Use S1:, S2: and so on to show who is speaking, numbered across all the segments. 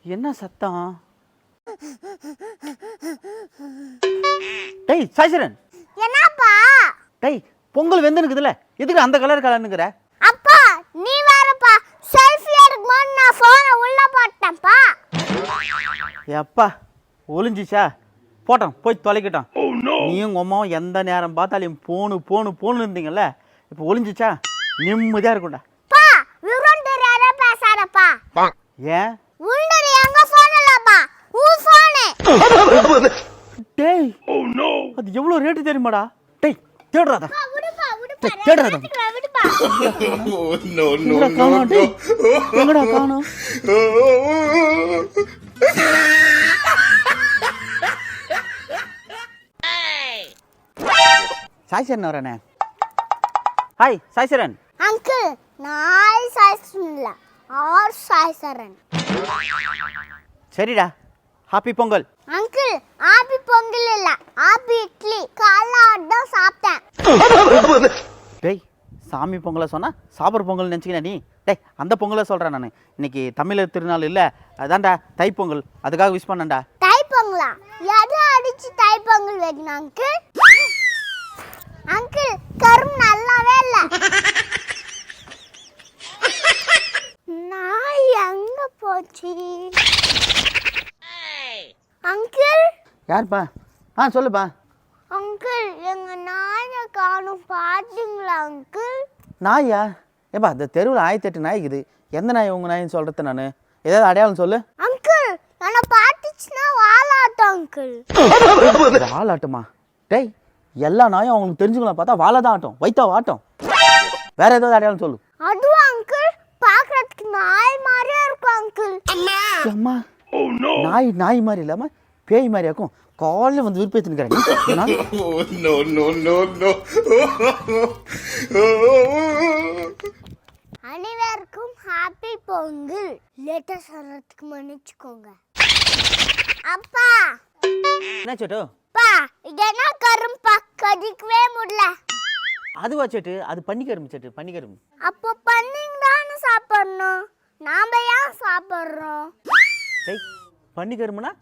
S1: என்ன சத்தம்? டேய் சாய்சரன்,
S2: என்னப்பா?
S1: டேய் பொங்கல் வெந்துனுக்குதுல, எதுக்கு அந்த கலர் கலர்னுக்குற?
S2: அப்பா நீ வேறப்பா, செல்ஃபி எடுக்கும்போது நான் ஃபோனை உள்ள போட்டேன்ப்பா.
S1: எப்பா ஒளிஞ்சிச்சா? போட்டோம் போய் தொலைக்கட்டும். நீயும் உங்க அம்மாவும் எந்த நேரம் பார்த்தாலும் போனு இருந்தீங்கல்ல, இப்போ ஒளிஞ்சிச்சா? நிம்மதியா இருக்கும்டா.
S2: பா விவரம் தெரியாத பேசாதப்பா.
S1: ஏன்?
S2: உண்டடி எங்க ஃபோன் இல்லப்பா, உன் ஃபோனே.
S1: டேய் அது எவ்வளவு ரேட் தெரியுமாடா? டேய் தேடுறாதா?
S2: விடுப்பா விடுப்பா,
S1: தேடுறாதா?
S2: விடுப்பா.
S1: எங்கடா காணோம்? சாய்சரன் வரானே. ஹாய் சாய்சரன்.
S2: அங்கிள் நான் சாய்சரன் இல்ல, ஆர் சாய்சரன்.
S1: சரிடா, ஹாப்பி பொங்கல்.
S2: அங்கிள் ஆபி பொங்கல் இல்ல, ஆபி இட்லி. காலைல தான் சாப்பிட்டேன்.
S1: டேய் சாமி பொங்கலை சொன்னா சாப்பிட்ற பொங்கல் நினச்சிக்கினா நீ? டேய் அந்த பொங்கலை சொல்கிறேன் நான். இன்னைக்கு தமிழர் திருநாள் இல்லை, அதான்டா தைப்பொங்கல், அதுக்காக விஷ் பண்ணேன்டா.
S2: தைப்பொங்கலா? எது அடிச்சு தைப்பொங்கல் வைக்கணும் அங்கிள்? அங்கிள் கரும் நல்லாவே இல்ல. நாய் எங்க போச்சு? அங்கிள்.
S1: யாருப்பா? சொல்லுப்பா.
S2: அங்கிள் எங்க நாயை காணும், பாத்தீங்களா அங்கிள்?
S1: நாயா? ஏப்பா இந்த தெருவில் 1008 நாய்க்குது. எந்த நாய் உங்கள் நாயின்னு சொல்கிறது நான்? ஏதாவது அடையாளம் சொல்லு.
S2: அங்கிள் என்னை பாட்டுச்சுன்னா வாலாட்டம் அங்கிள்.
S1: வாலாட்டுமா? டேய் எல்லா நாயும் அவங்களுக்கு தெரிஞ்சுக்கலாம் பார்த்தா வாழை தான் ஆட்டும், வைத்தா ஆட்டம். வேற ஏதாவது அடையாளம் சொல்லு.
S2: அதுவா அங்கிள்? பார்க்கறதுக்கு நாய் மாதிரியே இருக்கும் அங்கிள்.
S1: அம்மா நாய் மாதிரி இல்லாம பேய் மாதிரி ஆக்கும். காலையில் வந்து விருப்பத்துனுக்கிறேன்.
S2: அனைவருக்கும் ஹாப்பி பொங்கல். லேட்டா சொல்றதுக்கு மன்னிச்சுக்கோங்க. அப்பா
S1: என்ன சேட்டு?
S2: பா இது என்ன கரும்பா, கடிக்கவே முடியல.
S1: அதுவா சேட்டு? அது பன்னிக்கரும்பு சேட்டு, பன்னிக்கரும்பு.
S2: அப்போ பன்னிங்க தானே சாப்பிடணும், நாம ஏன் சாப்பிட்றோம்?
S1: டேய் பன்னிக்கரும்புனா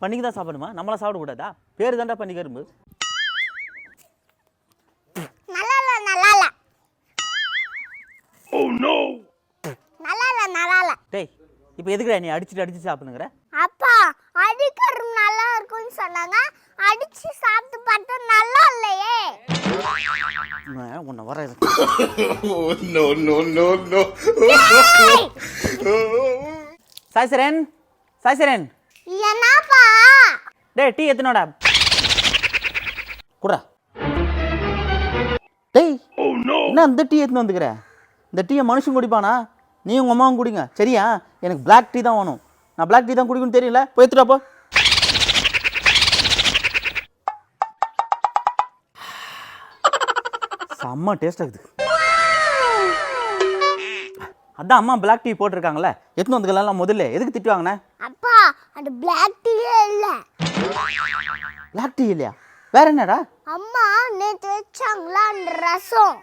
S1: பன்னிக்கு தான் சாப்பிடணுமா? நம்மளாம் சாப்பிடக்கூடாதா? பேர் தான்டா பன்னிக்கரும்பு.
S2: நல்லா இல்ல, நல்லா இல்ல. நல்லா இல்ல.
S1: டேய் இப்போ எதுக்குடா நீ அடிச்சு சாப்பிடுங்கிற?
S2: அப்பா அடிக்கரும் நல்லா இருக்கும்னு சொன்னாங்க, அடிச்சு சாப்பிட்டு பார்த்தா நல்லா இல்லையே.
S1: உன்னை வர சாய்சரன்.
S2: என்னப்பா?
S1: டேய் டீ எத்தனோடா குடா. டேய் என்ன அந்த டீ எத்தனை வந்துக்கிற? இந்த டீயை மனுஷன் குடிப்பானா? நீ உங்கள் அம்மாவும் குடிங்க சரியா? எனக்கு பிளாக் டீ தான் வேணும். நான் பிளாக் டீ தான் குடிக்கணும்னு தெரியல, போய் எடுத்துடாப்போ. செம்ம டேஸ்ட் ஆகுது. அதான் அம்மா பிளாக் டீ போட்டிருக்காங்களே, எத்தனை வந்துக்கலாம். முதல்ல எதுக்கு திட்டு வாங்கின?
S2: அப்பா அது பிளாக் டீயே இல்ல.
S1: பிளாக் டீ இல்லையா? வேற என்னடா?
S2: அம்மா நேத்து வச்சாங்களா அந்த ரசம்.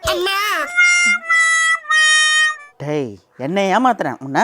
S1: டேய் என்னை ஏமாத்துறேன் உன்ன.